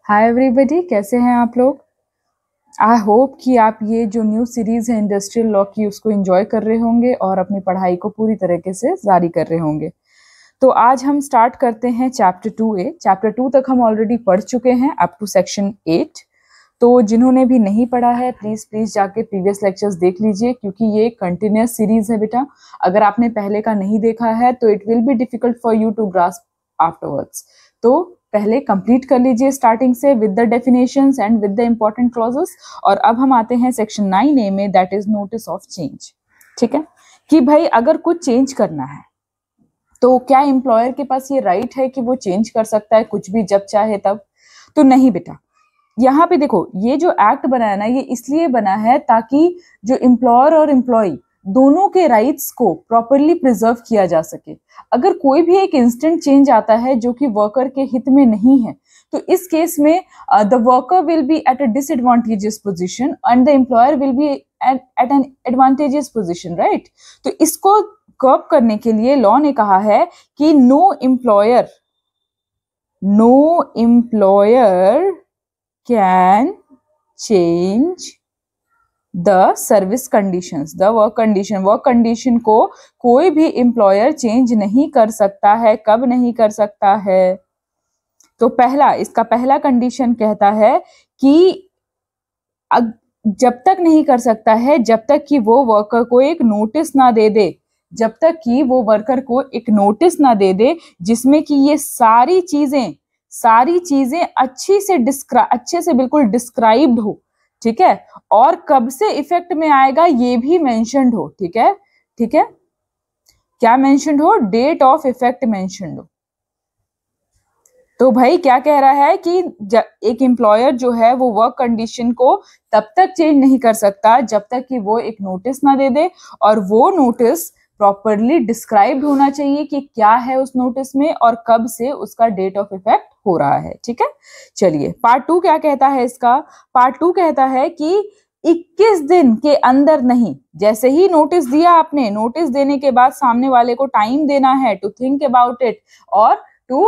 Hi everybody, कैसे हैं आप लोग। आई होप कि आप ये जो न्यू सीरीज है इंडस्ट्रियल लॉ की उसको एंजॉय कर रहे होंगे और अपनी पढ़ाई को पूरी तरीके से जारी कर रहे होंगे। तो आज हम स्टार्ट करते हैं चैप्टर 2A। चैप्टर 2 तक हम ऑलरेडी पढ़ चुके हैं अप टू सेक्शन 8। तो जिन्होंने भी नहीं पढ़ा है प्लीज जाके प्रीवियस लेक्चर्स देख लीजिए, क्योंकि ये कंटिन्यूस सीरीज है बेटा। अगर आपने पहले का नहीं देखा है तो it will be difficult for you to grasp afterwards. तो पहले कंप्लीट कर लीजिए स्टार्टिंग से with the definitions and with the important clauses. और अब हम आते हैं सेक्शन 9A में, that is notice of change. ठीक है कि भाई अगर कुछ चेंज करना है तो क्या एम्प्लॉयर के पास ये राइट है कि वो चेंज कर सकता है कुछ भी जब चाहे तब? तो नहीं बेटा। यहाँ पे देखो, ये जो एक्ट बना है ना, ये इसलिए बना है ताकि जो एम्प्लॉयर और एम्प्लॉय दोनों के राइट्स को प्रॉपरली प्रिजर्व किया जा सके। अगर कोई भी एक इंस्टेंट चेंज आता है जो कि वर्कर के हित में नहीं है, तो इस केस में the worker will be at a disadvantageous position and the employer will be at an advantageous position, right. तो इसको कर्ब करने के लिए लॉ ने कहा है कि no employer can change the service conditions, the work condition को कोई भी एम्प्लॉयर चेंज नहीं कर सकता है। कब नहीं कर सकता है? तो इसका पहला कंडीशन कहता है कि जब तक नहीं कर सकता है जब तक कि वो वर्कर को एक नोटिस ना दे दे, जब तक कि वो वर्कर को एक नोटिस ना दे दे जिसमें कि ये सारी चीजें अच्छे से बिल्कुल डिस्क्राइब्ड हो। ठीक है, और कब से इफेक्ट में आएगा ये भी मेंशन्ड हो। ठीक है, क्या मेंशन्ड हो? डेट ऑफ इफेक्ट मेंशन्ड हो। तो भाई क्या कह रहा है कि एक एम्प्लॉयर जो है वो वर्क कंडीशन को तब तक चेंज नहीं कर सकता जब तक कि वो एक नोटिस ना दे दे, और वो नोटिस प्रॉपरली डिस्क्राइब्ड होना चाहिए कि क्या है उस नोटिस में और कब से उसका डेट ऑफ इफेक्ट हो रहा है। ठीक है, चलिए पार्ट 2 क्या कहता है इसका। पार्ट 2 कहता है कि 21 दिन के अंदर नहीं, जैसे ही नोटिस दिया आपने, नोटिस देने के बाद सामने वाले को टाइम देना है टू थिंक अबाउट इट और टू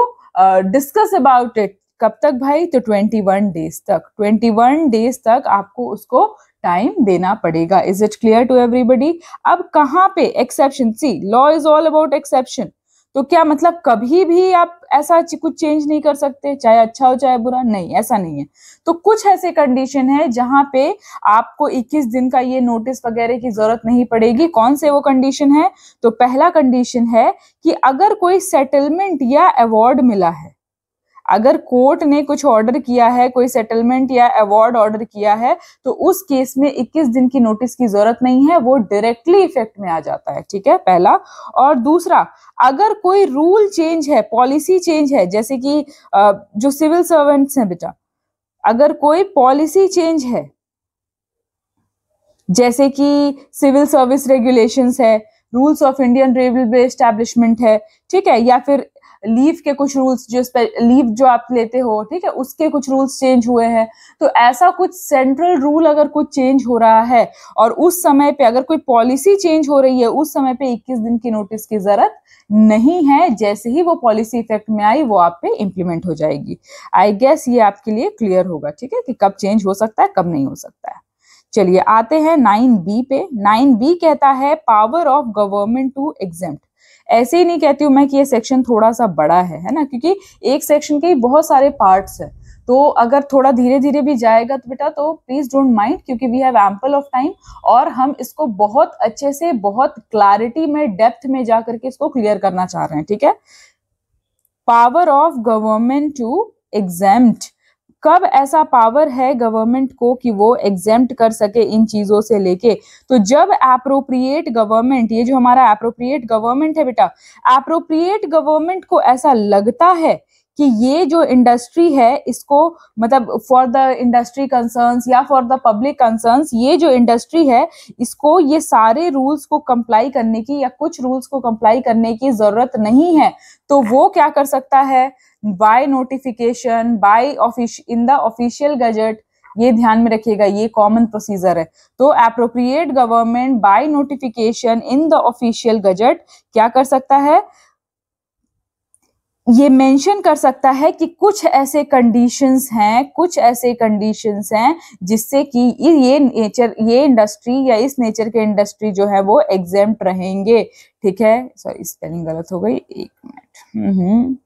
डिस्कस अबाउट इट। कब तक भाई? तो 21 डेज तक। 21 डेज तक आपको उसको टाइम देना पड़ेगा। Is it clear to everybody? अब कहाँ पे exception? See, law is all about exception. तो क्या मतलब कभी भी आप ऐसा कुछ चेंज नहीं कर सकते, चाहे अच्छा हो चाहे बुरा? नहीं, ऐसा नहीं है। तो कुछ ऐसे कंडीशन है जहां पे आपको 21 दिन का ये नोटिस वगैरह की जरूरत नहीं पड़ेगी। कौन से वो कंडीशन है? तो पहला कंडीशन है कि अगर कोई सेटलमेंट या अवार्ड मिला है, अगर कोर्ट ने कुछ ऑर्डर किया है, कोई सेटलमेंट या अवार्ड ऑर्डर किया है, तो उस केस में 21 दिन की नोटिस की जरूरत नहीं है, वो डायरेक्टली इफेक्ट में आ जाता है। ठीक है, पहला। और दूसरा, अगर कोई रूल चेंज है, पॉलिसी चेंज है, जैसे कि जो सिविल सर्वेंट्स हैं बेटा, अगर कोई पॉलिसी चेंज है, जैसे कि सिविल सर्विस रेगुलेशंस है, rules of Indian railway establishment है, ठीक है, या फिर लीव के कुछ रूल्स, जो लीव जो आप लेते हो, ठीक है, उसके कुछ रूल्स चेंज हुए हैं, तो ऐसा कुछ सेंट्रल रूल अगर कुछ चेंज हो रहा है और उस समय पे अगर कोई पॉलिसी चेंज हो रही है, उस समय पे 21 दिन की नोटिस की जरूरत नहीं है। जैसे ही वो पॉलिसी इफेक्ट में आई वो आप पे इंप्लीमेंट हो जाएगी। आई गेस ये आपके लिए क्लियर होगा। ठीक है, कि कब चेंज हो सकता है, कब नहीं हो सकता है। चलिए आते हैं 9B पे। 9B कहता है power of government to exempt. ऐसे ही नहीं कहती हूं मैं कि ये सेक्शन थोड़ा सा बड़ा है ना, क्योंकि एक सेक्शन के बहुत सारे पार्ट्स है, तो अगर थोड़ा धीरे धीरे भी जाएगा तो बेटा तो प्लीज डोंट माइंड, क्योंकि we have ample of time और हम इसको बहुत अच्छे से, बहुत क्लैरिटी में, डेप्थ में जा करके इसको क्लियर करना चाह रहे हैं। ठीक है, power of government to exempt. कब ऐसा पावर है गवर्नमेंट को कि वो एग्जेम्प्ट कर सके इन चीजों से लेके? तो जब एप्रोप्रिएट गवर्नमेंट, ये जो हमारा एप्रोप्रिएट गवर्नमेंट है बेटा, एप्रोप्रिएट गवर्नमेंट को ऐसा लगता है कि ये जो इंडस्ट्री है इसको, मतलब फॉर द इंडस्ट्री कंसर्न्स या फॉर द पब्लिक कंसर्न्स, ये जो इंडस्ट्री है इसको ये सारे रूल्स को कंप्लाई करने की या कुछ रूल्स को कंप्लाई करने की जरूरत नहीं है, तो वो क्या कर सकता है? By notification, by in the official gazette. ये ध्यान में रखिएगा, ये कॉमन प्रोसीजर है। तो appropriate government by notification in the official gazette क्या कर सकता है? ये मेंशन कर सकता है कि कुछ ऐसे कंडीशंस हैं जिससे कि ये इंडस्ट्री या इस नेचर के इंडस्ट्री जो है वो एग्जेम्प्ट रहेंगे। ठीक है, सॉरी स्पेलिंग गलत हो गई, एक मिनट।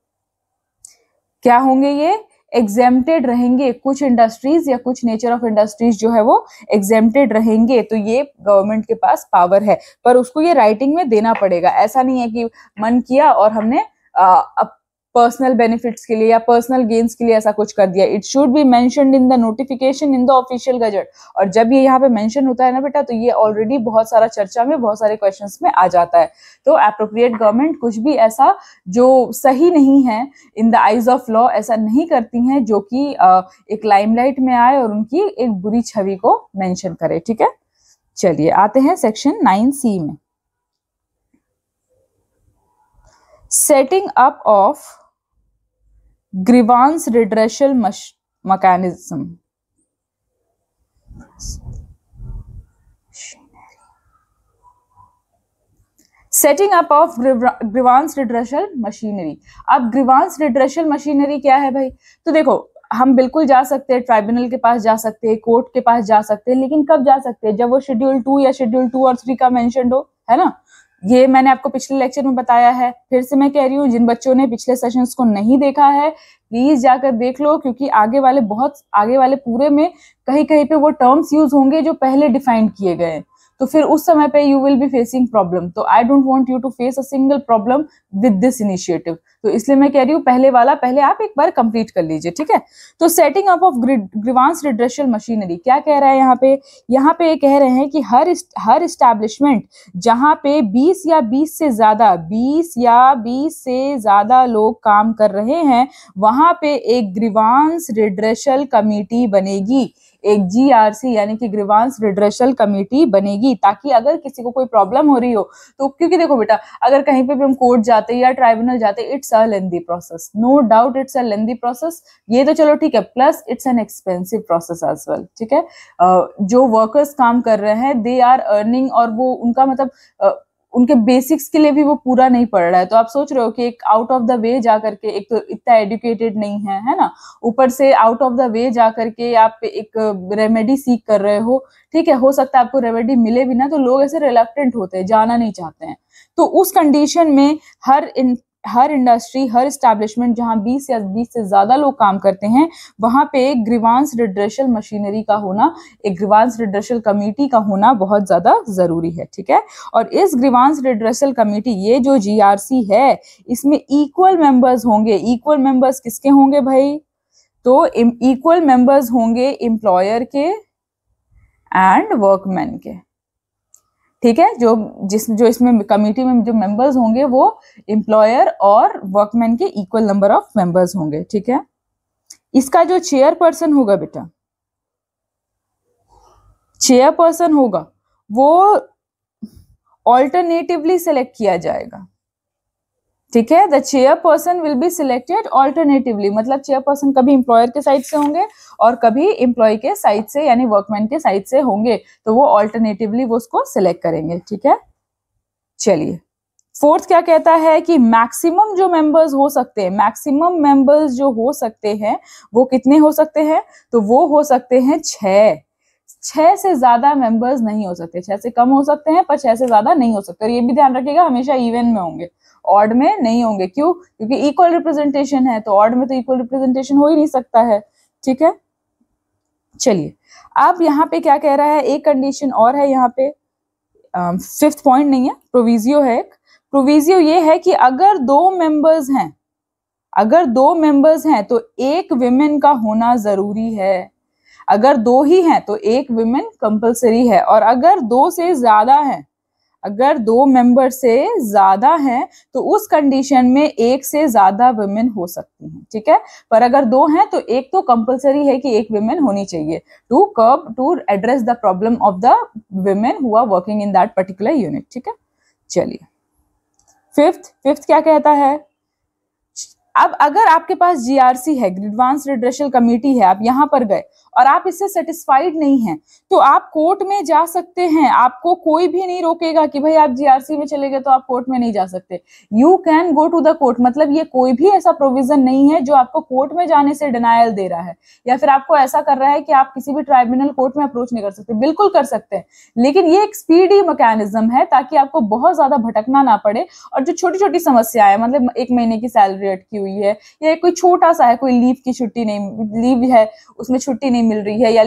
क्या होंगे ये? एग्जेम्प्टेड रहेंगे। कुछ इंडस्ट्रीज या कुछ नेचर ऑफ इंडस्ट्रीज जो है वो एग्जेम्प्टेड रहेंगे। तो ये गवर्नमेंट के पास पावर है, पर उसको ये राइटिंग में देना पड़ेगा। ऐसा नहीं है कि मन किया और हमने पर्सनल बेनिफिट्स के लिए या पर्सनल गेन्स के लिए ऐसा कुछ कर दिया। It should be mentioned in the notification in the official gazette. और जब ये यहाँ पे मेंशन होता है ना बेटा, तो ये ऑलरेडी बहुत सारा चर्चा में, बहुत सारे क्वेश्चंस में आ जाता है। तो एप्रोप्रिएट गवर्नमेंट कुछ भी ऐसा जो सही नहीं है in the eyes of law ऐसा नहीं करती हैं जो कि एक लाइमलाइट में आए और उनकी एक बुरी छवि को मेंशन करे। ठीक है, चलिए आते हैं सेक्शन 9C में। Setting up of grievance redressal mechanism। Setting up of grievance redressal machinery. अब ग्रीवांस रिड्रेशल मशीनरी क्या है भाई? तो देखो, हम बिल्कुल जा सकते हैं, ट्राइब्यूनल के पास जा सकते हैं, कोर्ट के पास जा सकते हैं, लेकिन कब जा सकते हैं? जब वो शेड्यूल 2 या शेड्यूल 2 और 3 का मेंशन हो, है ना। ये मैंने आपको पिछले लेक्चर में बताया है, फिर से मैं कह रही हूँ, जिन बच्चों ने पिछले सेशंस को नहीं देखा है प्लीज जाकर देख लो, क्योंकि आगे वाले पूरे में कहीं कहीं पे वो टर्म्स यूज होंगे जो पहले डिफाइन किए गए हैं। तो फिर उस समय पे you will be facing problem. तो I don't want you to face a single problem with this initiative. तो इसलिए मैं कह रही हूँ पहले आप एक बार कंप्लीट कर लीजिए। ठीक है, तो setting up of grievance redressal machinery क्या कह रहा है यहाँ पे? यहाँ पे कह रहे हैं कि हर इस्टेब्लिशमेंट जहाँ पे 20 या 20 से ज्यादा लोग काम कर रहे हैं, वहां पे एक ग्रीवांस रिड्रेशल कमेटी बनेगी, एक GRC यानी कि ग्रीवांस रिड्रेशल कमेटी बनेगी, ताकि अगर किसी को कोई प्रॉब्लम हो रही हो तो, क्योंकि देखो बेटा, अगर कहीं पे भी हम कोर्ट जाते या ट्राइब्यूनल जाते, it's a lengthy process, no doubt it's a lengthy process. ये तो चलो ठीक है, plus it's an expensive process as well. ठीक है, जो वर्कर्स काम कर रहे हैं दे आर अर्निंग, और वो उनका मतलब उनके बेसिक्स के लिए भी वो पूरा नहीं पड़ रहा है। तो आप सोच रहे हो कि एक आउट ऑफ द वे जाकर के, एक तो इतना एजुकेटेड नहीं है ना, ऊपर से आउट ऑफ द वे जाकर के आप एक रेमेडी सीख कर रहे हो। ठीक है, हो सकता है आपको रेमेडी मिले भी ना, तो लोग ऐसे रिलक्टेंट होते हैं, जाना नहीं चाहते हैं। तो उस कंडीशन में हर इंडस्ट्री, हर एस्टैब्लिशमेंट जहां 20 से ज्यादा लोग काम करते हैं, वहां पे एक ग्रीवांस रिड्रेशल मशीनरी का होना, एक ग्रीवांस रिड्रेशल कमेटी का होना बहुत ज्यादा जरूरी है। ठीक है, और इस ग्रीवांस रिड्रेशल कमेटी, ये जो GRC है, इसमें इक्वल मेंबर्स होंगे। इक्वल मेंबर्स किसके होंगे भाई? तो इक्वल मेंबर्स होंगे एम्प्लॉयर के एंड वर्कमैन के। ठीक है, जो इसमें कमेटी में जो मेंबर्स होंगे वो एम्प्लॉयर और वर्कमैन के इक्वल नंबर ऑफ मेंबर्स होंगे। ठीक है, इसका जो चेयरपर्सन होगा बेटा, चेयरपर्सन होगा वो ऑल्टरनेटिवली सेलेक्ट किया जाएगा। ठीक है, the chairperson will be selected alternatively, मतलब चेयरपर्सन कभी एम्प्लॉयर के साइड से होंगे और कभी एम्प्लॉय के साइड से यानी वर्कमैन के साइड से होंगे, तो वो ऑल्टरनेटिवली वो उसको सिलेक्ट करेंगे। ठीक है, चलिए फोर्थ क्या कहता है कि मैक्सिमम जो मेंबर्स हो सकते हैं, मैक्सिमम मेंबर्स जो हो सकते हैं वो कितने हो सकते हैं? तो वो हो सकते हैं 6 से ज्यादा मेंबर्स नहीं हो सकते। 6 से कम हो सकते हैं पर 6 से ज्यादा नहीं हो सकते। और ये भी ध्यान रखिएगा, हमेशा इवन में होंगे, ऑड में नहीं होंगे। क्यों? क्योंकि इक्वल रिप्रेजेंटेशन है, तो ऑड में तो इक्वल रिप्रेजेंटेशन हो ही नहीं सकता है। ठीक है, चलिए अब यहाँ पे क्या कह रहा है, एक कंडीशन और है यहाँ पे, 5th पॉइंट नहीं है, प्रोविजियो है। एक प्रोविजियो ये है कि अगर 2 मेंबर्स हैं तो एक विमेन का होना जरूरी है। अगर 2 ही हैं तो एक विमेन कंपलसरी है, और अगर 2 से ज्यादा हैं, अगर 2 मेंबर से ज्यादा हैं तो उस कंडीशन में 1 से ज्यादा वुमेन हो सकती हैं। ठीक है, पर अगर 2 हैं तो एक तो कंपलसरी है कि एक वुमेन होनी चाहिए to address the problem of the women who are working in that particular unit. ठीक है, चलिए फिफ्थ क्या कहता है? अब अगर आपके पास जीआरसी है, एडवांस रिड्रेसल कमेटी है, आप यहाँ पर गए और आप इससे सेटिस्फाइड नहीं हैं, तो आप कोर्ट में जा सकते हैं। आपको कोई भी नहीं रोकेगा कि भाई आप जीआरसी में चले गए तो आप कोर्ट में नहीं जा सकते। You can go to the court, मतलब ये कोई भी ऐसा प्रोविजन नहीं है जो आपको कोर्ट में जाने से डिनायल दे रहा है या फिर आपको ऐसा कर रहा है कि आप किसी भी ट्राइब्यूनल कोर्ट में अप्रोच नहीं कर सकते। बिल्कुल कर सकते हैं, लेकिन ये एक स्पीडी मैकेनिज्म है ताकि आपको बहुत ज्यादा भटकना ना पड़े। और जो छोटी छोटी समस्याएं, मतलब 1 महीने की सैलरी अटकी हुई है या कोई छोटा सा है, कोई लीव की छुट्टी नहीं, लीव है उसमें छुट्टी नहीं मिल रही है, या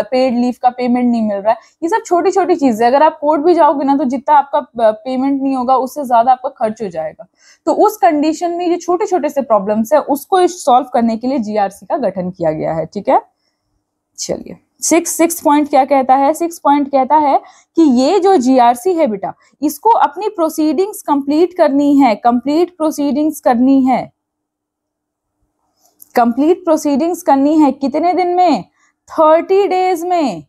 पेड लीव का पेमेंट नहीं मिल रहा है, ये सब छोटी छोटी चीजें। अगर आप कोर्ट भी जाओगे ना तो जितना आपका पेमेंट नहीं होगा उससे ज्यादा आपका खर्च हो जाएगा। तो उस कंडीशन में ये छोटे छोटे से प्रॉब्लम्स है, उसको सॉल्व करने के लिए जीआरसी का गठन किया गया है। ठीक है, चलिए सिक्स पॉइंट क्या कहता है? 6 पॉइंट कहता है कि ये जो जीआरसी है बेटा, इसको अपनी प्रोसीडिंग्स कंप्लीट करनी है, कंप्लीट प्रोसीडिंग्स करनी है, कंप्लीट प्रोसीडिंग्स करनी है। कितने दिन में? 30 डेज में।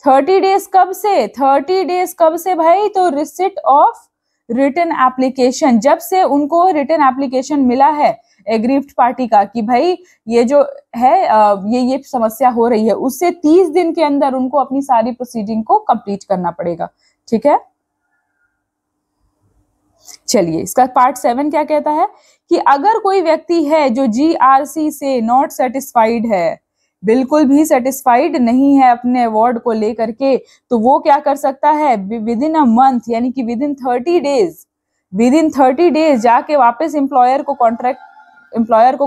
30 डेज कब से? 30 डेज कब से भाई? तो रिसिट ऑफ रिटन एप्लीकेशन, जब से उनको रिटन एप्लीकेशन मिला है एग्रीव्ड पार्टी का कि भाई ये जो है ये समस्या हो रही है, उससे 30 दिन के अंदर उनको अपनी सारी प्रोसीडिंग को कंप्लीट करना पड़ेगा। ठीक है, चलिए इसका पार्ट 7 क्या कहता है कि अगर कोई व्यक्ति है जो जीआरसी से नॉट सेटिस्फाइड है, बिल्कुल भी सेटिस्फाइड नहीं है अपने अवार्ड को लेकर के, तो वो क्या कर सकता है? विद इन अ मंथ, यानी कि विद इन 30 डेज जाके वापस एम्प्लॉयर को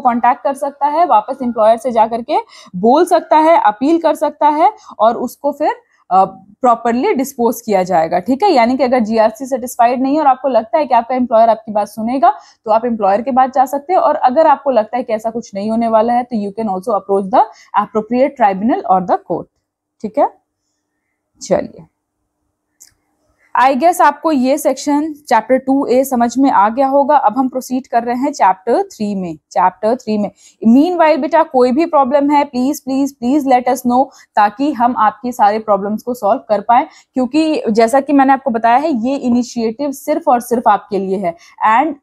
कांटेक्ट कर सकता है, वापस एम्प्लॉयर से जाकर के बोल सकता है, अपील कर सकता है और उसको फिर प्रॉपरली डिस्पोज किया जाएगा। ठीक है, यानी कि अगर जीआरसी सेटिस्फाइड नहीं है और आपको लगता है कि आपका एम्प्लॉयर आपकी बात सुनेगा तो आप एम्प्लॉयर के पास जा सकते हैं, और अगर आपको लगता है कि ऐसा कुछ नहीं होने वाला है तो you can also approach the appropriate tribunal और द कोर्ट। ठीक है, चलिए आई गेस आपको ये सेक्शन चैप्टर 2A समझ में आ गया होगा। अब हम प्रोसीड कर रहे हैं चैप्टर 3 में। चैप्टर 3 में मीनवाइल बेटा कोई भी प्रॉब्लम है please please please let us know, ताकि हम आपकी सारे प्रॉब्लम्स को सॉल्व कर पाए, क्योंकि जैसा कि मैंने आपको बताया है ये इनिशिएटिव सिर्फ और सिर्फ आपके लिए है। एंड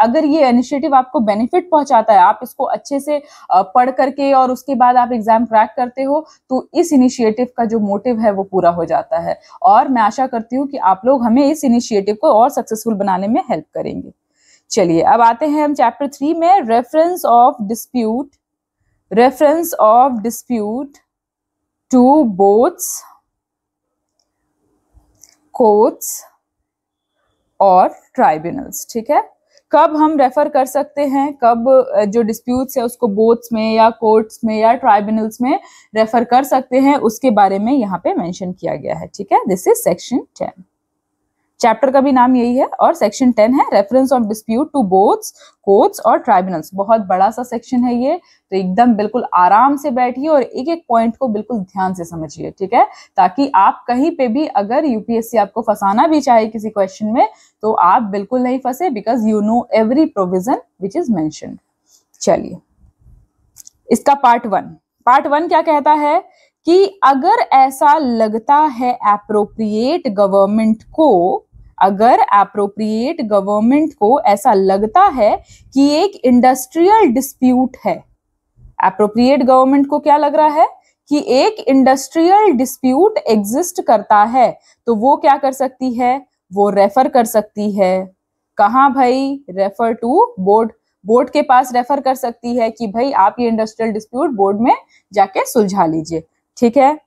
अगर ये इनिशिएटिव आपको बेनिफिट पहुंचाता है, आप इसको अच्छे से पढ़ करके और उसके बाद आप एग्जाम क्रैक करते हो, तो इस इनिशिएटिव का जो मोटिव है वो पूरा हो जाता है। और मैं आशा करती हूँ कि आप लोग हमें इस इनिशिएटिव को और सक्सेसफुल बनाने में हेल्प करेंगे। चलिए अब आते हैं हम चैप्टर 3 में। Reference of dispute to both's courts और ट्राइब्यूनल्स। ठीक है, कब हम रेफर कर सकते हैं, कब जो डिस्प्यूट्स है उसको बोथ्स में या कोर्ट्स में या ट्राइब्यूनल्स में रेफर कर सकते हैं, उसके बारे में यहाँ पे मेंशन किया गया है। ठीक है, दिस इज सेक्शन 10। चैप्टर का भी नाम यही है और सेक्शन 10 है reference of dispute to both's courts और ट्राइब्यूनल्स। बहुत बड़ा सा सेक्शन है ये, तो एकदम बिल्कुल आराम से बैठिए और एक एक पॉइंट को बिल्कुल ध्यान से समझिए। ठीक है, ताकि आप कहीं पे भी अगर यूपीएससी आपको फंसाना भी चाहे किसी क्वेश्चन में तो आप बिल्कुल नहीं फंसे, because you know every provision which is mentioned. चलिए इसका पार्ट 1 क्या कहता है कि अगर ऐसा लगता है एप्रोप्रिएट गवर्नमेंट को ऐसा लगता है कि एक इंडस्ट्रियल डिस्प्यूट है। एप्रोप्रिएट गवर्नमेंट को क्या लग रहा है कि एक इंडस्ट्रियल डिस्प्यूट एग्जिस्ट करता है, तो वो क्या कर सकती है? वो रेफर कर सकती है। कहाँ भाई? रेफर टू बोर्ड के पास रेफर कर सकती है कि भाई आप ये इंडस्ट्रियल डिस्प्यूट बोर्ड में जाके सुलझा लीजिए। ठीक है,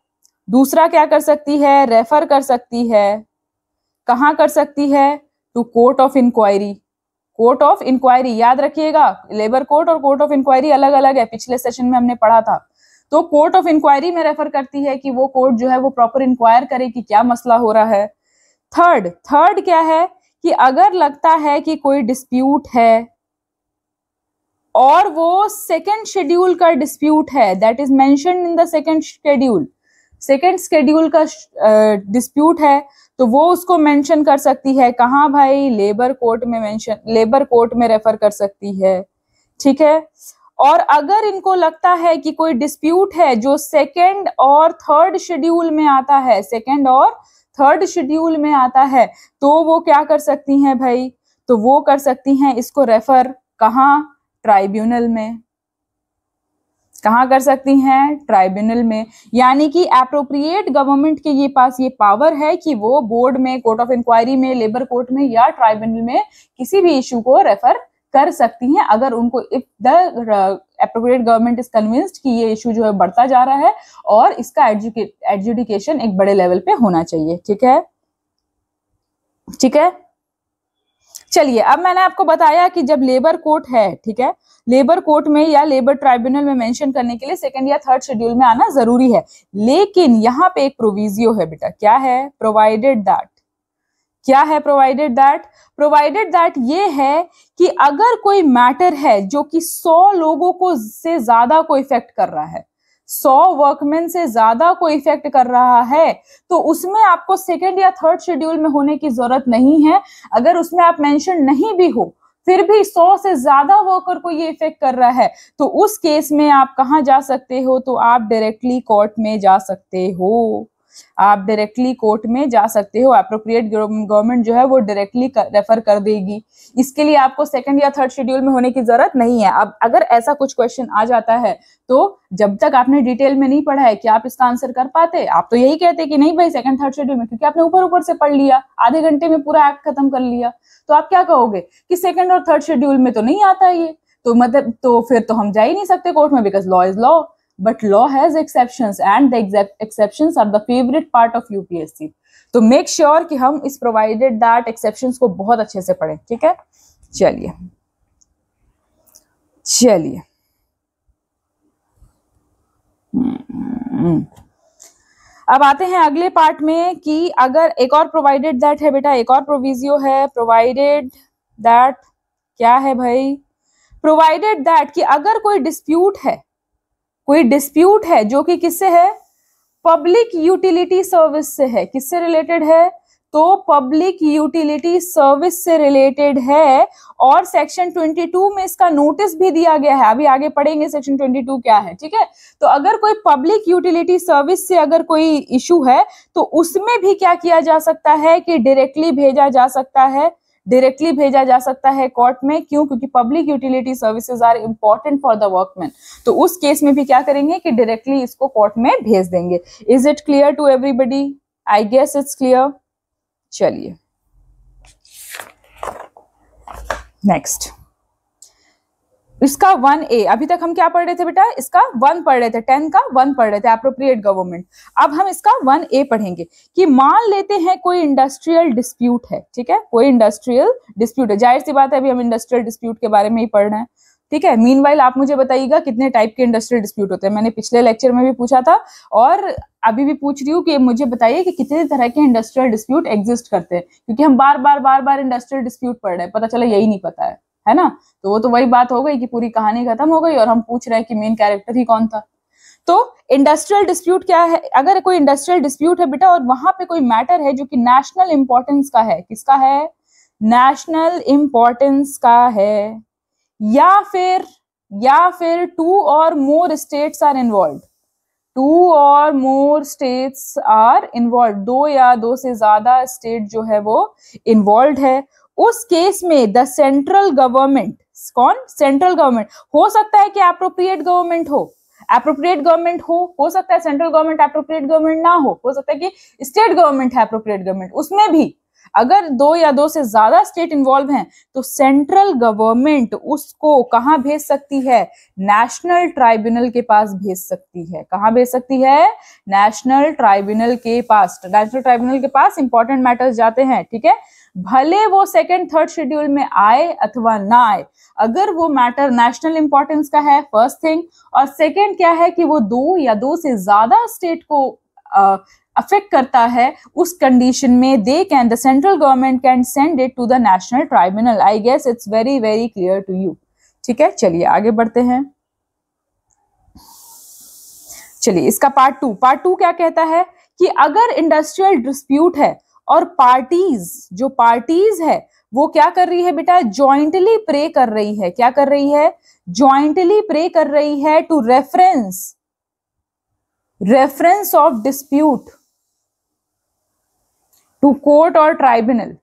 दूसरा क्या कर सकती है? रेफर कर सकती है। कहाँ कर सकती है? To court of inquiry. याद रखिएगा, लेबर कोर्ट और कोर्ट ऑफ इंक्वायरी अलग अलग है, पिछले सेशन में हमने पढ़ा था। तो कोर्ट ऑफ इंक्वायरी में रेफर करती है कि वो कोर्ट जो है वो प्रॉपर इंक्वायर करे कि क्या मसला हो रहा है। थर्ड क्या है कि अगर लगता है कि कोई डिस्प्यूट है और वो सेकेंड शेड्यूल का डिस्प्यूट है, that is mentioned in the second schedule का डिस्प्यूट है, तो वो उसको मेंशन कर सकती है। कहाँ भाई? लेबर कोर्ट में रेफर कर सकती है। ठीक है, और अगर इनको लगता है कि कोई डिस्प्यूट है जो सेकेंड और थर्ड शेड्यूल में आता है, तो वो क्या कर सकती हैं भाई? तो वो कर सकती हैं इसको रेफर कहाँ? ट्राइब्यूनल में। कहाँ कर सकती हैं? ट्राइब्यूनल में। यानी कि एप्रोप्रिएट गवर्नमेंट के ये पास ये पावर है कि वो बोर्ड में, कोर्ट ऑफ इंक्वायरी में, लेबर कोर्ट में या ट्राइब्यूनल में किसी भी इशू को रेफर कर सकती हैं अगर उनको, if the appropriate government is convinced कि ये इशू जो है बढ़ता जा रहा है और इसका एडजुडिकेशन एक बड़े लेवल पे होना चाहिए। ठीक है, ठीक है। चलिए, अब मैंने आपको बताया कि जब लेबर कोर्ट है, ठीक है, लेबर कोर्ट में या लेबर ट्राइब्यूनल में मेंशन करने के लिए सेकंड या थर्ड शेड्यूल में आना जरूरी है। लेकिन यहाँ पे एक प्रोविजियो है बेटा, क्या है? Provided that. क्या है प्रोवाइडेड दैट? प्रोवाइडेड दैट ये है कि अगर कोई मैटर है जो कि 100 लोगों को से ज्यादा को इफेक्ट कर रहा है, 100 वर्कमैन से ज्यादा को इफेक्ट कर रहा है, तो उसमें आपको सेकंड या थर्ड शेड्यूल में होने की जरूरत नहीं है। अगर उसमें आप मेंशन नहीं भी हो, फिर भी 100 से ज्यादा वर्कर को ये इफेक्ट कर रहा है, तो उस केस में आप कहां जा सकते हो? तो आप डायरेक्टली कोर्ट में जा सकते हो। आप डायरेक्टली कोर्ट में जा सकते हो। एप्रोप्रिएट गवर्नमेंट जो है वो डायरेक्टली रेफर कर देगी। इसके लिए आपको सेकंड या थर्ड शेड्यूल में होने की जरूरत नहीं है। अब अगर ऐसा कुछ क्वेश्चन आ जाता है तो जब तक आपने डिटेल में नहीं पढ़ा है, क्या आप इसका आंसर कर पाते? आप तो यही कहते कि नहीं भाई सेकंड थर्ड शेड्यूल में, क्योंकि आपने ऊपर ऊपर से पढ़ लिया, आधे घंटे में पूरा एक्ट खत्म कर लिया। तो आप क्या कहोगे कि सेकंड और थर्ड शेड्यूल में तो नहीं आता ये, तो मतलब तो फिर तो हम जा ही नहीं सकते कोर्ट में, because law is law. But law has exceptions and the exceptions are the favorite part of UPSC. तो make sure कि हम इस provided that exceptions को बहुत अच्छे से पढ़ें। ठीक है, चलिए चलिए अब आते हैं अगले पार्ट में कि अगर एक और प्रोवाइडेड दैट है बेटा, एक और प्रोविजियो है प्रोवाइडेड दैट। क्या है भाई? प्रोवाइडेड दैट कि अगर कोई डिस्प्यूट है, कोई डिस्प्यूट है जो कि किससे है? पब्लिक यूटिलिटी सर्विस से है। किससे रिलेटेड है? तो पब्लिक यूटिलिटी सर्विस से रिलेटेड है। और सेक्शन 22 में इसका नोटिस भी दिया गया है। अभी आगे पढ़ेंगे सेक्शन 22 क्या है। ठीक है, तो अगर कोई पब्लिक यूटिलिटी सर्विस से अगर कोई इशू है तो उसमें भी क्या किया जा सकता है कि डायरेक्टली भेजा जा सकता है, डायरेक्टली भेजा जा सकता है कोर्ट में। क्यों? क्योंकि public utility services are important for the workman. तो उस केस में भी क्या करेंगे कि डायरेक्टली इसको कोर्ट में भेज देंगे। Is it clear to everybody? I guess it's clear. चलिए नेक्स्ट, इसका 1A। अभी तक हम क्या पढ़ रहे थे बेटा? इसका 1 पढ़ रहे थे, 10 का 1 पढ़ रहे थे, एप्रोप्रिएट गवर्नमेंट। अब हम इसका 1A पढ़ेंगे कि मान लेते हैं कोई इंडस्ट्रियल डिस्प्यूट है। ठीक है, कोई इंडस्ट्रियल डिस्प्यूट है। जाहिर सी बात है अभी हम इंडस्ट्रियल डिस्प्यूट के बारे में ही पढ़ रहे हैं। ठीक है, मीनवाइल आप मुझे बताइएगा कितने टाइप के इंडस्ट्रियल डिस्प्यूट होते हैं। मैंने पिछले लेक्चर में भी पूछा था और अभी भी पूछ रही हूँ कि मुझे बताइए कि कितने तरह के इंडस्ट्रियल डिस्प्यूट एग्जिस्ट करते हैं, क्योंकि हम बार बार इंडस्ट्रियल डिस्प्यूट पढ़ रहे हैं, पता चला यही नहीं पता है ना। तो वो तो वही बात हो गई कि पूरी कहानी खत्म हो गई और हम पूछ रहे हैं कि मेन कैरेक्टर ही कौन था। तो इंडस्ट्रियल डिस्प्यूट क्या है? अगर कोई इंडस्ट्रियल डिस्प्यूट है बेटा और वहां पे कोई मैटर है जो कि नेशनल इंपॉर्टेंस का है, किसका है? नेशनल इंपॉर्टेंस का है, या फिर 2 और मोर स्टेट्स आर इन्वॉल्व, 2 और मोर स्टेट्स आर इन्वॉल्व, 2 या 2 से ज्यादा स्टेट जो है वो इन्वॉल्व है। उस केस में द सेंट्रल गवर्नमेंट, कौन? Central government. हो सकता है कि एप्रोप्रिएट गवर्नमेंट हो, एप्रोप्रिएट गवर्नमेंट हो सकता है सेंट्रल गवर्नमेंट एप्रोप्रिएट गवर्नमेंट ना हो सकता है कि स्टेट गवर्नमेंट है एप्रोप्रिएट गवर्नमेंट। उसमें भी अगर 2 या 2 से ज्यादा स्टेट इन्वॉल्व हैं तो सेंट्रल गवर्नमेंट उसको कहां भेज सकती है? नेशनल ट्राइब्यूनल के पास भेज सकती है। कहां भेज सकती है? नेशनल ट्राइब्यूनल के पास। नेशनल ट्राइब्यूनल के पास इंपॉर्टेंट मैटर्स जाते हैं। ठीक है, भले वो सेकंड थर्ड शेड्यूल में आए अथवा ना आए, अगर वो मैटर नेशनल इंपॉर्टेंस का है, फर्स्ट थिंग, और सेकंड क्या है कि वो 2 या 2 से ज्यादा स्टेट को अफेक्ट करता है, उस कंडीशन में they can, the central government can send it to the national tribunal. I guess it's very very clear to you. ठीक है, चलिए आगे बढ़ते हैं। चलिए इसका पार्ट 2 क्या कहता है कि अगर इंडस्ट्रियल डिस्प्यूट है और जो पार्टीज है वो क्या कर रही है बेटा? जॉइंटली प्रे कर रही है। क्या कर रही है? जॉइंटली प्रे कर रही है to reference of dispute to court और ट्राइब्यूनल।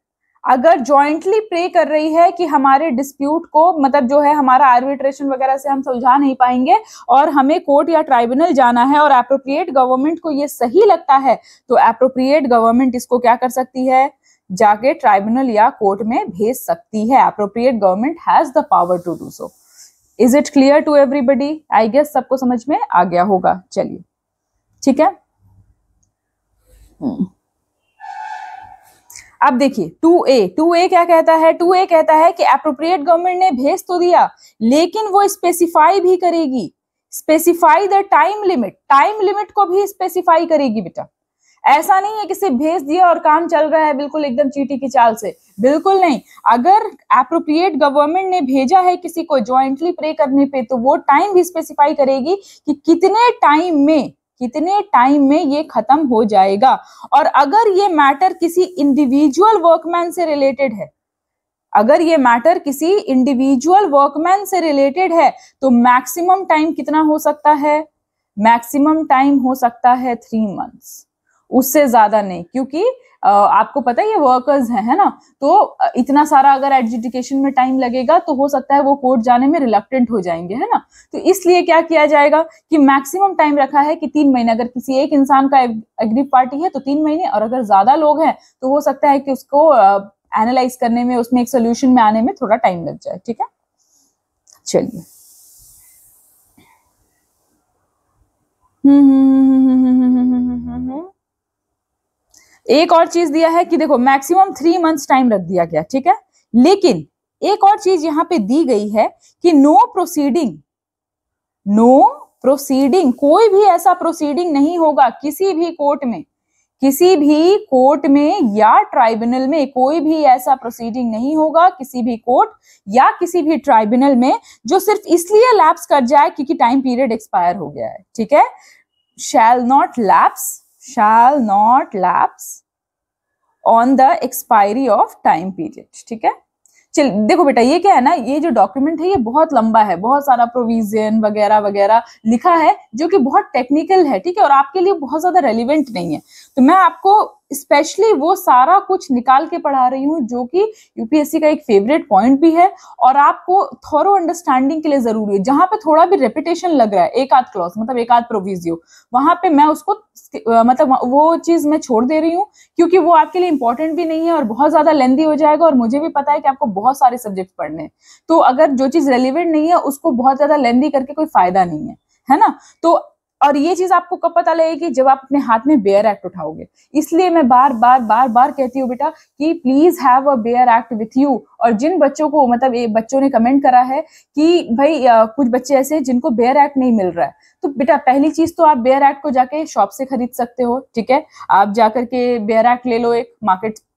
अगर जॉइंटली प्रे कर रही है कि हमारे डिस्प्यूट को मतलब जो है हमारा आर्बिट्रेशन वगैरह से हम सुलझा नहीं पाएंगे और हमें कोर्ट या ट्राइब्यूनल जाना है और एप्रोप्रिएट गवर्नमेंट को ये सही लगता है, तो एप्रोप्रिएट गवर्नमेंट इसको क्या कर सकती है, जाके ट्राइब्यूनल या कोर्ट में भेज सकती है। Appropriate government has the power to do so. Is it clear to everybody? I guess सबको समझ में आ गया होगा। चलिए ठीक है। अब देखिए 2A क्या कहता है? 2A कहता है कि एप्रोप्रिएट गवर्नमेंट ने भेज तो दिया लेकिन वो स्पेसिफाई भी करेगी, स्पेसिफाई द टाइम लिमिट को भी स्पेसिफाई करेगी बेटा। ऐसा नहीं है कि सिर्फ भेज दिया और काम चल रहा है बिल्कुल एकदम चींटी की चाल से, बिल्कुल नहीं। अगर एप्रोप्रिएट गवर्नमेंट ने भेजा है किसी को ज्वाइंटली प्रे करने पे, तो वो टाइम भी स्पेसिफाई करेगी कि कितने टाइम में ये खत्म हो जाएगा। और अगर ये मैटर किसी इंडिविजुअल वर्कमैन से रिलेटेड है, अगर ये मैटर किसी इंडिविजुअल वर्कमैन से रिलेटेड है, तो मैक्सिमम टाइम कितना हो सकता है? मैक्सिमम टाइम हो सकता है 3 मंथ्स, उससे ज्यादा नहीं। क्योंकि आपको पता है ये वर्कर्स है ना, तो इतना सारा अगर एडजुडिकेशन में टाइम लगेगा तो हो सकता है वो कोर्ट जाने में रिलक्टेंट हो जाएंगे, है ना। तो इसलिए क्या किया जाएगा कि मैक्सिमम टाइम रखा है कि 3 महीने। अगर किसी एक इंसान का एग्री पार्टी है तो 3 महीने, और अगर ज्यादा लोग हैं तो हो सकता है कि उसको एनालाइज करने में, उसमें एक सोल्यूशन में आने में थोड़ा टाइम लग जाए। ठीक है, चलिए। एक और चीज दिया है कि देखो मैक्सिमम 3 मंथ्स टाइम रख दिया गया, ठीक है। लेकिन एक और चीज यहां पे दी गई है कि नो प्रोसीडिंग, कोई भी ऐसा प्रोसीडिंग नहीं होगा किसी भी कोर्ट में या ट्राइब्यूनल में, कोई भी ऐसा प्रोसीडिंग नहीं होगा किसी भी कोर्ट या किसी भी ट्राइब्यूनल में जो सिर्फ इसलिए लैप्स कर जाए क्योंकि टाइम पीरियड एक्सपायर हो गया है। ठीक है, shall not lapse on the expiry of time period। ठीक है, चल देखो बेटा, ये क्या है ना, ये जो डॉक्यूमेंट है ये बहुत लंबा है, बहुत सारा प्रोविजन वगैरह वगैरह लिखा है जो कि बहुत टेक्निकल है, ठीक है, और आपके लिए बहुत ज्यादा रेलिवेंट नहीं है। तो मैं आपको स्पेशली वो सारा कुछ निकाल के पढ़ा रही हूँ जो कि यूपीएससी का एक फेवरेट पॉइंट भी है और आपको थोरो अंडरस्टैंडिंग के लिए जरूरी है। जहां पे थोड़ा भी रेपिटेशन लग रहा है, एक आध क्लॉज मतलब एक आध प्रोविजियो, वहां पे मैं उसको मतलब वो चीज मैं छोड़ दे रही हूँ क्योंकि वो आपके लिए इंपॉर्टेंट भी नहीं है और बहुत ज्यादा लेंदी हो जाएगा। और मुझे भी पता है कि आपको बहुत सारे सब्जेक्ट पढ़ने हैं, तो अगर जो चीज रेलिवेंट नहीं है उसको बहुत ज्यादा लेंदी करके कोई फायदा नहीं है ना। तो और ये चीज आपको कब पता लगेगी, जब आप अपने हाथ में बेयर एक्ट उठाओगे। इसलिए मैं बार बार कहती हूँ बेटा कि please have a bare act with you. और जिन बच्चों को मतलब बच्चों ने कमेंट करा है कि भाई कुछ बच्चे ऐसे हैं जिनको बेयर एक्ट नहीं मिल रहा है, तो बेटा पहली चीज तो आप बेयर एक्ट को जाके शॉप से खरीद सकते हो। ठीक है, आप जाकर के बेयर एक्ट ले लो, एक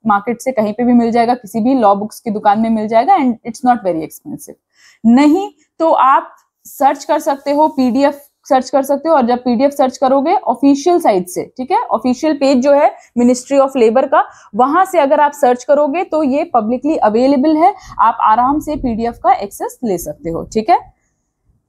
मार्केट से कहीं पे भी मिल जाएगा, किसी भी लॉ बुक्स की दुकान में मिल जाएगा and it's not very expensive. नहीं तो आप सर्च कर सकते हो, पीडीएफ सर्च कर सकते हो, और जब पीडीएफ सर्च करोगे ऑफिशियल साइट से, ठीक है, ऑफिशियल पेज जो है मिनिस्ट्री ऑफ लेबर का, वहां से अगर आप सर्च करोगे तो ये पब्लिकली अवेलेबल है, आप आराम से पीडीएफ का एक्सेस ले सकते हो। ठीक है,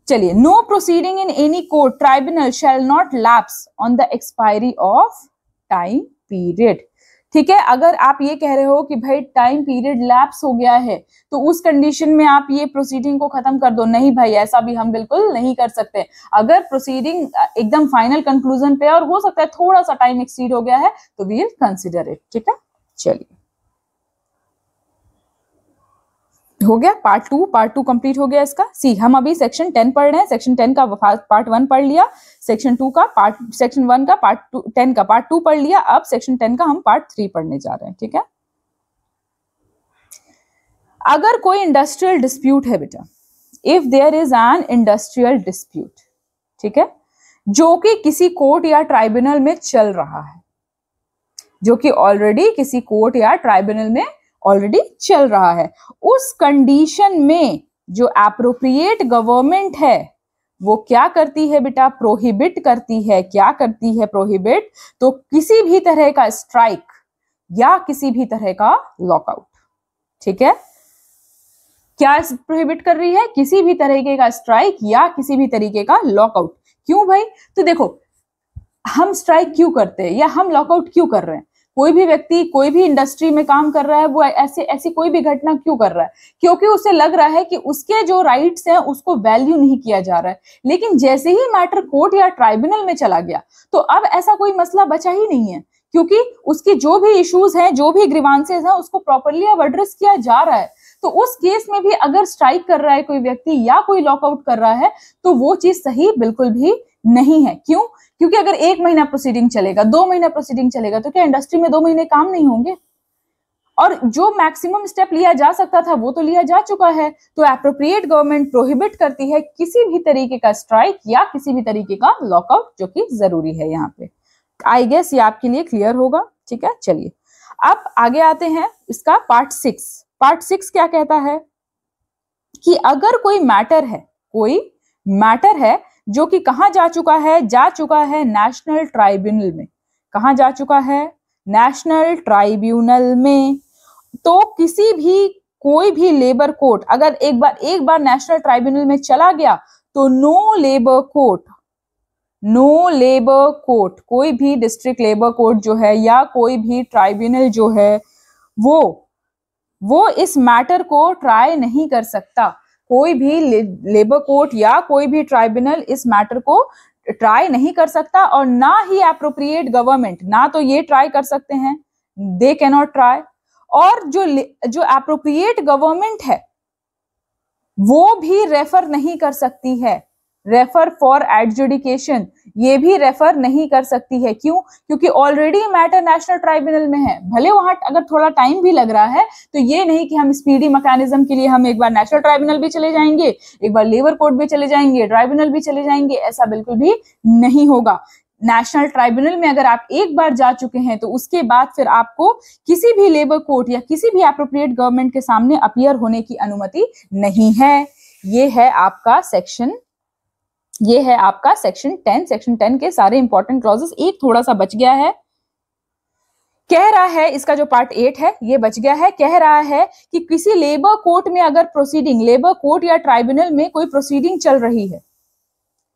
चलिए। No proceeding in any court tribunal shall not lapse on the expiry of time period. ठीक है, अगर आप ये कह रहे हो कि भाई टाइम पीरियड लैप्स हो गया है तो उस कंडीशन में आप ये प्रोसीडिंग को खत्म कर दो, नहीं भाई, ऐसा भी हम बिल्कुल नहीं कर सकते। अगर प्रोसीडिंग एकदम फाइनल कंक्लूजन पे और हो सकता है थोड़ा सा टाइम एक्सीड हो गया है तो वी विल कंसिडर इट। ठीक है, चलिए, हो गया पार्ट टू कंप्लीट हो गया इसका। सी हम अभी सेक्शन 10 पढ़ रहे हैं, सेक्शन 10 का पार्ट 1 पढ़ लिया, सेक्शन 1 का पार्ट 10 का पार्ट 2 पढ़ लिया, अब सेक्शन 10 का हम पार्ट 3 पढ़ने जा रहे हैं। ठीक है, अगर कोई इंडस्ट्रियल डिस्प्यूट है बेटा, if there is an industrial dispute, ठीक है, जो कि किसी कोर्ट या ट्राइब्यूनल में चल रहा है, जो कि ऑलरेडी किसी कोर्ट या ट्राइब्यूनल में ऑलरेडी चल रहा है, उस कंडीशन में जो एप्रोप्रिएट गवर्नमेंट है वो क्या करती है बेटा, प्रोहिबिट करती है। क्या करती है? प्रोहिबिट। तो किसी भी तरह का स्ट्राइक या किसी भी तरह का लॉकआउट। ठीक है, क्या प्रोहिबिट कर रही है? किसी भी तरीके का स्ट्राइक या किसी भी तरीके का लॉकआउट। क्यों भाई? तो देखो, हम स्ट्राइक क्यों करते हैं या हम लॉकआउट क्यों कर रहे हैं? कोई भी व्यक्ति कोई भी इंडस्ट्री में काम कर रहा है वो ऐसी कोई भी घटना क्यों कर रहा है? क्योंकि उसे लग रहा है कि उसके जो राइट्स हैं उसको वैल्यू नहीं किया जा रहा है। लेकिन जैसे ही मैटर कोर्ट या ट्राइब्यूनल में चला गया तो अब ऐसा कोई मसला बचा ही नहीं है, क्योंकि उसकी जो भी इश्यूज हैं, जो भी ग्रीवांसेस हैं, उसको प्रॉपर्ली अब एड्रेस किया जा रहा है। तो उस केस में भी अगर स्ट्राइक कर रहा है कोई व्यक्ति या कोई लॉकआउट कर रहा है तो वो चीज सही बिल्कुल भी नहीं है। क्यों? क्योंकि अगर 1 महीना प्रोसीडिंग चलेगा, 2 महीना प्रोसीडिंग चलेगा तो क्या इंडस्ट्री में 2 महीने काम नहीं होंगे? और जो मैक्सिमम स्टेप लिया जा सकता था वो तो लिया जा चुका है। तो एप्रोप्रिएट गवर्नमेंट प्रोहिबिट करती है किसी भी तरीके का स्ट्राइक या किसी भी तरीके का लॉकआउट, जो कि जरूरी है यहाँ पे। आई गेस ये आपके लिए क्लियर होगा। ठीक है, चलिए अब आगे आते हैं इसका पार्ट 6। पार्ट 6 क्या कहता है कि अगर कोई मैटर है जो कि कहां जा चुका है नेशनल ट्राइब्यूनल में। कहां जा चुका है? नेशनल ट्राइब्यूनल में। तो कोई भी लेबर कोर्ट अगर एक बार नेशनल ट्राइब्यूनल में चला गया तो नो लेबर कोर्ट, कोई भी डिस्ट्रिक्ट लेबर कोर्ट जो है या कोई भी ट्राइब्यूनल जो है वो इस मैटर को ट्राई नहीं कर सकता। कोई भी लेबर कोर्ट या कोई भी ट्राइब्यूनल इस मैटर को ट्राई नहीं कर सकता, और ना ही एप्रोप्रिएट गवर्नमेंट, ना तो ये ट्राई कर सकते हैं, दे कैन नॉट ट्राई, और जो एप्रोप्रिएट गवर्नमेंट है वो भी रेफर नहीं कर सकती है। रेफर फॉर एडजुडिकेशन ये भी रेफर नहीं कर सकती है। क्यों? क्योंकि ऑलरेडी मैटर नेशनल ट्राइब्यूनल में है। भले वहां अगर थोड़ा टाइम भी लग रहा है तो ये नहीं कि हम स्पीडी मैकेनिज्म के लिए हम एक बार नेशनल ट्राइब्यूनल भी चले जाएंगे, एक बार लेबर कोर्ट भी चले जाएंगे, ट्राइब्यूनल भी चले जाएंगे, ऐसा बिल्कुल भी नहीं होगा। नेशनल ट्राइब्यूनल में अगर आप एक बार जा चुके हैं तो उसके बाद फिर आपको किसी भी लेबर कोर्ट या किसी भी एप्रोप्रिएट गवर्नमेंट के सामने अपीयर होने की अनुमति नहीं है। ये है आपका सेक्शन 10। सेक्शन 10 के सारे इंपॉर्टेंट क्लॉजेस, एक थोड़ा सा बच गया है। कह रहा है, इसका जो पार्ट 8 है ये बच गया है। कह रहा है कि किसी लेबर कोर्ट में अगर लेबर कोर्ट या ट्राइब्यूनल में कोई प्रोसीडिंग चल रही है,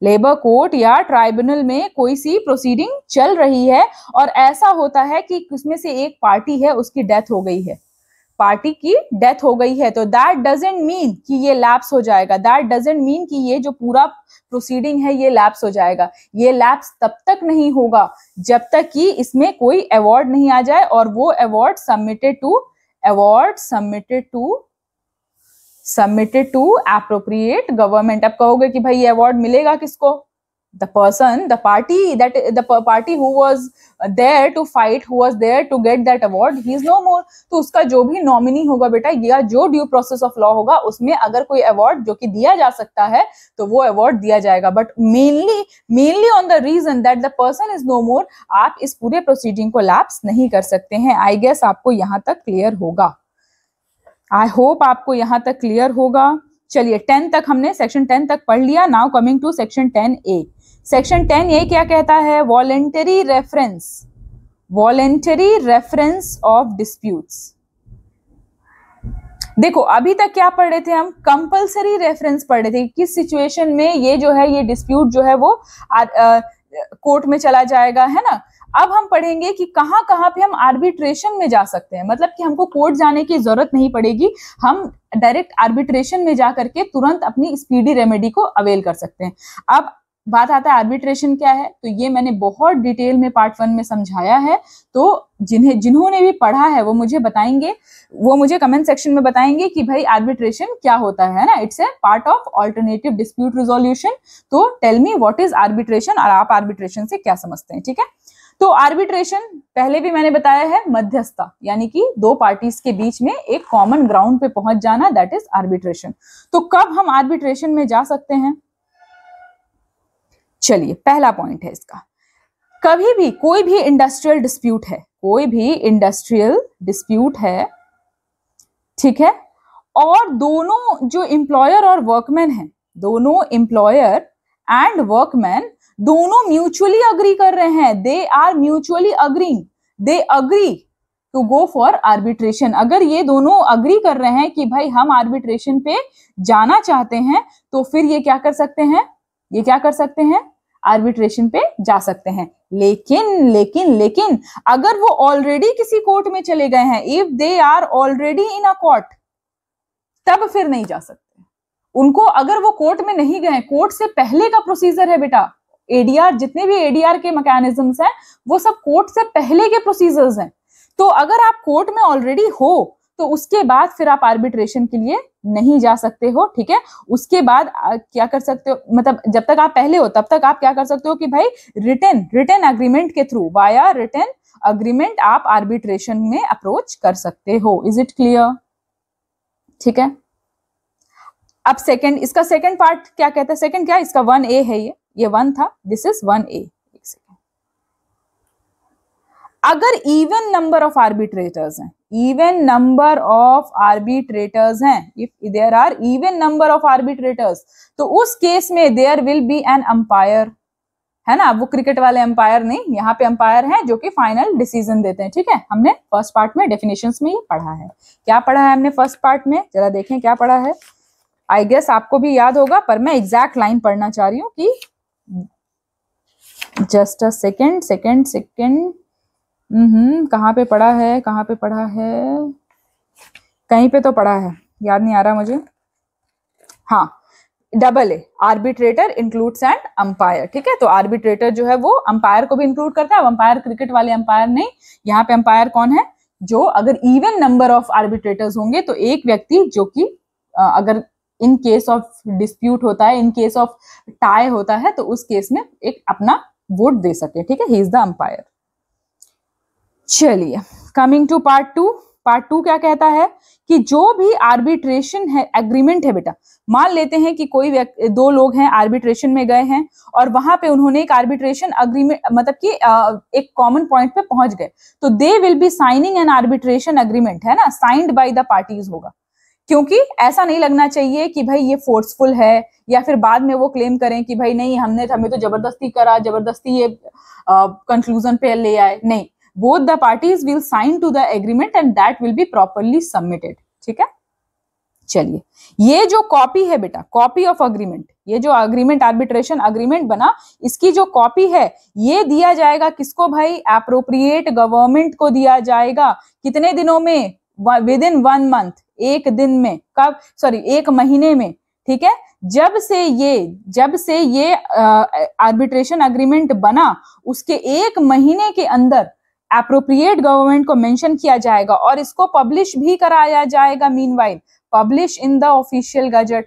लेबर कोर्ट या ट्राइब्यूनल में कोई सी प्रोसीडिंग चल रही है और ऐसा होता है कि उसमें से एक पार्टी है उसकी डेथ हो गई है, तो दैट डजंट मीन कि ये लैप्स हो जाएगा। दैट डजंट मीन कि ये जो पूरा प्रोसीडिंग है ये लैप्स हो जाएगा। ये लैप्स तब तक नहीं होगा जब तक कि इसमें कोई अवार्ड नहीं आ जाए, और वो award submitted to appropriate government. अब कहोगे कि भाई ये अवार्ड मिलेगा किसको? the party who was there to fight, who was there to get that award, he is no more। तो उसका जो भी नॉमिनी होगा बेटा, या जो ड्यू प्रोसेस ऑफ लॉ होगा उसमें अगर कोई अवार्ड जो कि दिया जा सकता है तो वो अवार्ड दिया जाएगा। But mainly on the reason that the person is no more, आप इस पूरे प्रोसीडिंग को लैप्स नहीं कर सकते हैं। आई गेस आपको यहां तक क्लियर होगा। आई होप आपको यहां तक क्लियर होगा। चलिए 10 तक हमने सेक्शन 10 तक पढ़ लिया। Now coming to section 10A। Section 10A क्या कहता है? Voluntary reference of disputes. देखो अभी तक क्या पढ़ रहे थे हम? कंपल्सरी रेफरेंस पढ़ रहे थे। किस सिचुएशन में ये जो है ये डिस्प्यूट जो है वो कोर्ट में चला जाएगा, है ना। अब हम पढ़ेंगे कि कहां पे हम आर्बिट्रेशन में जा सकते हैं, मतलब कि हमको कोर्ट जाने की जरूरत नहीं पड़ेगी, हम डायरेक्ट आर्बिट्रेशन में जा करके तुरंत अपनी स्पीडी रेमेडी को अवेल कर सकते हैं। अब बात आता है आर्बिट्रेशन क्या है, तो ये मैंने बहुत डिटेल में पार्ट 1 में समझाया है। तो जिन्होंने भी पढ़ा है वो मुझे बताएंगे, वो मुझे कमेंट सेक्शन में बताएंगे कि भाई आर्बिट्रेशन क्या होता है ना। It's a part of alternative dispute resolution. तो tell me what is arbitration, और आप आर्बिट्रेशन से क्या समझते हैं, ठीक है। तो आर्बिट्रेशन पहले भी मैंने बताया है मध्यस्थता, यानी कि दो पार्टीज के बीच में एक कॉमन ग्राउंड पे पहुंच जाना, दैट इज आर्बिट्रेशन। तो कब हम आर्बिट्रेशन में जा सकते हैं? चलिए पहला पॉइंट है इसका, कभी भी कोई भी इंडस्ट्रियल डिस्प्यूट है, ठीक है, और दोनों जो एम्प्लॉयर और वर्कमैन हैं, दोनों एम्प्लॉयर एंड वर्कमैन दोनों म्यूचुअली अग्री कर रहे हैं, they are mutually agreeing, they agree to go for arbitration. अगर ये दोनों अग्री कर रहे हैं कि भाई हम आर्बिट्रेशन पे जाना चाहते हैं, तो फिर ये क्या कर सकते हैं, आर्बिट्रेशन पे जा सकते हैं। लेकिन लेकिन लेकिन अगर वो ऑलरेडी किसी कोर्ट में चले गए हैं, if they are already in a court, तब फिर नहीं जा सकते। उनको अगर वो कोर्ट में नहीं गए, कोर्ट से पहले का प्रोसीजर है बेटा, एडीआर, जितने भी एडीआर के मैकेनिज्म्स हैं वो सब कोर्ट से पहले के प्रोसीजर्स हैं। तो अगर आप कोर्ट में ऑलरेडी हो तो उसके बाद फिर आप आर्बिट्रेशन के लिए नहीं जा सकते हो, ठीक है। उसके बाद क्या कर सकते हो, मतलब जब तक आप पहले हो तब तक आप क्या कर सकते हो कि भाई रिटन एग्रीमेंट के थ्रू, वाया रिटन अग्रीमेंट आप आर्बिट्रेशन में अप्रोच कर सकते हो। Is it clear? ठीक है। अब सेकंड, इसका सेकंड पार्ट क्या कहता है? सेकंड क्या, इसका 1A है, ये 1 था, दिस इज 1A। अगर इवन नंबर ऑफ आर्बिट्रेटर्स हैं, इवन नंबर ऑफ आर्बिट्रेटर्स हैं, if there are even number of arbitrators, तो उस केस में there will be an umpire, है ना। वो क्रिकेट वाले अंपायर नहीं, यहाँ पे अंपायर हैं जो कि फाइनल डिसीजन देते हैं, ठीक है। हमने फर्स्ट पार्ट में डेफिनेशंस में ये पढ़ा है। क्या पढ़ा है हमने फर्स्ट पार्ट में, जरा देखें क्या पढ़ा है। आई गेस आपको भी याद होगा, पर मैं एग्जैक्ट लाइन पढ़ना चाह रही हूँ कि जस्ट अ सेकेंड कहाँ पे पढ़ा है, कहाँ पे पढ़ा है, कहीं पे तो पढ़ा है, याद नहीं आ रहा मुझे। हाँ, AA, arbitrator includes and umpire, ठीक है। तो आर्बिट्रेटर जो है वो अंपायर को भी इंक्लूड करता है। अब अंपायर क्रिकेट वाले अंपायर नहीं, यहाँ पे अंपायर कौन है, जो अगर इवन नंबर ऑफ आर्बिट्रेटर्स होंगे तो एक व्यक्ति जो कि अगर इन केस ऑफ डिस्प्यूट होता है, इन केस ऑफ टाई होता है, तो उस केस में एक अपना वोट दे सके, ठीक है। He is the umpire. चलिए, कमिंग टू पार्ट 2। पार्ट 2 क्या कहता है कि जो भी आर्बिट्रेशन है, एग्रीमेंट है बेटा, मान लेते हैं कि कोई दो लोग हैं, आर्बिट्रेशन में गए हैं और वहां पे उन्होंने एक आर्बिट्रेशन अग्रीमेंट, मतलब कि एक कॉमन पॉइंट पे पहुंच गए, तो they will be signing N arbitration agreement, है ना, साइंड बाय द पार्टीज होगा। क्योंकि ऐसा नहीं लगना चाहिए कि भाई ये फोर्सफुल है, या फिर बाद में वो क्लेम करें कि भाई नहीं हमें तो जबरदस्ती करा, जबरदस्ती ये कंक्लूजन पे ले आए। नहीं, both the parties will sign to the agreement and that will be properly submitted, ठीक है। चलिए, ये जो कॉपी है बेटा, कॉपी ऑफ अग्रीमेंट, ये जो अग्रीमेंट, आर्बिट्रेशन अग्रीमेंट बना, इसकी जो कॉपी है ये दिया जाएगा किसको भाई, एप्रोप्रिएट गवर्नमेंट को दिया जाएगा। कितने दिनों में? विद इन 1 मंथ, एक दिन में, कब, सॉरी 1 महीने में, ठीक है। जब से ये आर्बिट्रेशन अग्रीमेंट बना, उसके 1 महीने के अंदर एप्रोप्रिएट गवर्नमेंट को मेंशन किया जाएगा और इसको पब्लिश भी कराया जाएगा, meanwhile publish in the official gazette,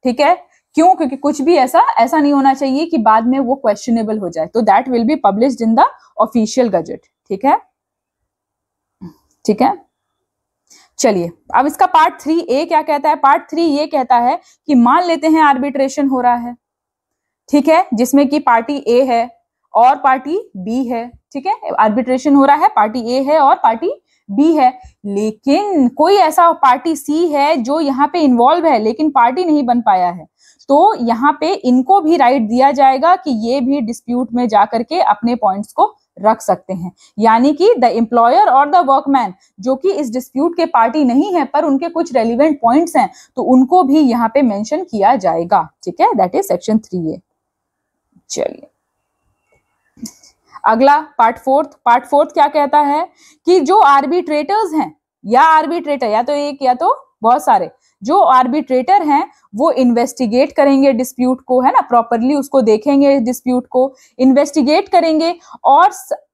ठीक है। क्यों? क्योंकि कुछ भी ऐसा नहीं होना चाहिए कि बाद में वो क्वेश्चनेबल हो जाए, तो that will be published in the official gazette, ठीक है। ठीक है, चलिए अब इसका पार्ट 3A क्या कहता है। पार्ट 3 ये कहता है कि मान लेते हैं आर्बिट्रेशन हो रहा है, ठीक है, जिसमें कि पार्टी A है और पार्टी B है, ठीक है। आर्बिट्रेशन हो रहा है, पार्टी A है और पार्टी B है, लेकिन कोई ऐसा पार्टी C है जो यहाँ पे इन्वॉल्व है लेकिन पार्टी नहीं बन पाया है, तो यहाँ पे इनको भी राइट दिया जाएगा कि ये भी डिस्प्यूट में जाकर के अपने पॉइंट्स को रख सकते हैं। यानी कि द एम्प्लॉयर और द वर्कमैन जो कि इस डिस्प्यूट के पार्टी नहीं है पर उनके कुछ रेलिवेंट पॉइंट्स हैं, तो उनको भी यहाँ पे मेंशन किया जाएगा, ठीक है। That is section 3A। चलिए अगला पार्ट 4 क्या कहता है कि जो आर्बिट्रेटर्स हैं या आर्बिट्रेटर या तो एक या तो बहुत सारे, जो आर्बिट्रेटर हैं वो इन्वेस्टिगेट करेंगे डिस्प्यूट को, है ना, प्रॉपरली उसको देखेंगे, डिस्प्यूट को इन्वेस्टिगेट करेंगे और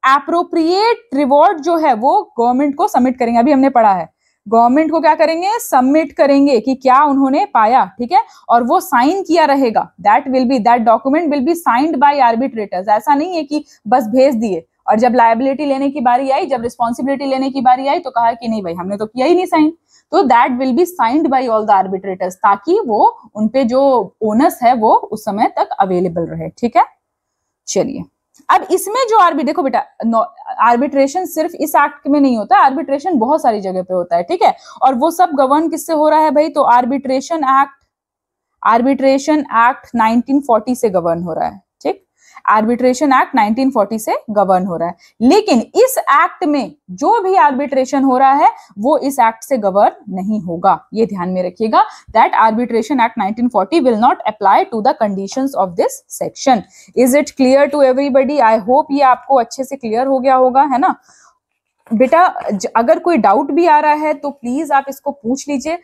एप्रोप्रिएट रिवॉर्ड जो है वो गवर्नमेंट को सबमिट करेंगे। अभी हमने पढ़ा है, गवर्नमेंट को क्या करेंगे, सबमिट करेंगे कि क्या उन्होंने पाया, ठीक है, और वो साइन किया रहेगा। That document will be signed by arbitrators. ऐसा नहीं है कि बस भेज दिए और जब लायबिलिटी लेने की बारी आई, जब रिस्पॉन्सिबिलिटी लेने की बारी आई तो कहा कि नहीं भाई हमने तो किया ही नहीं साइन। तो that will be signed by all the arbitrators, ताकि वो उनपे जो ओनस है वो उस समय तक अवेलेबल रहे, ठीक है। चलिए अब इसमें जो देखो बेटा, आर्बिट्रेशन सिर्फ इस एक्ट में नहीं होता, आर्बिट्रेशन बहुत सारी जगह पे होता है, ठीक है। और वो सब गवर्न किससे हो रहा है भाई, तो आर्बिट्रेशन एक्ट 1940 से गवर्न हो रहा है, ठीक। आर्बिट्रेशन एक्ट 1940 से गवर्न हो रहा है, लेकिन इस एक्ट में जो भी आर्बिट्रेशन हो रहा है वो इस एक्ट से गवर्न नहीं होगा। ये ध्यान में रखिएगा that arbitration act 1940 will not apply to the conditions of this section. Is it clear to everybody? I hope ये आपको अच्छे से क्लियर हो गया होगा, है ना बेटा। अगर कोई डाउट भी आ रहा है तो प्लीज आप इसको पूछ लीजिए।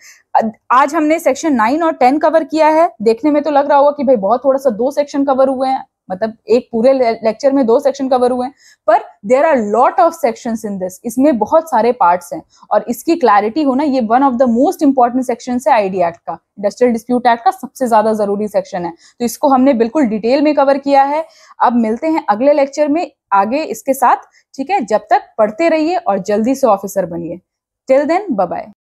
आज हमने सेक्शन 9 और 10 कवर किया है। देखने में तो लग रहा होगा कि भाई बहुत थोड़ा सा 2 सेक्शन कवर हुए हैं, मतलब एक पूरे लेक्चर में 2 सेक्शन कवर हुए हैं, पर there are lot of sections in this. इसमें बहुत सारे पार्ट्स हैं और इसकी क्लैरिटी होना ये one of the most important section है आईडी एक्ट का। इंडस्ट्रियल डिस्प्यूट एक्ट का सबसे ज्यादा जरूरी सेक्शन है, तो इसको हमने बिल्कुल डिटेल में कवर किया है। अब मिलते हैं अगले लेक्चर में आगे इसके साथ, ठीक है। जब तक पढ़ते रहिए और जल्दी से ऑफिसर बनिए। Till then bye bye.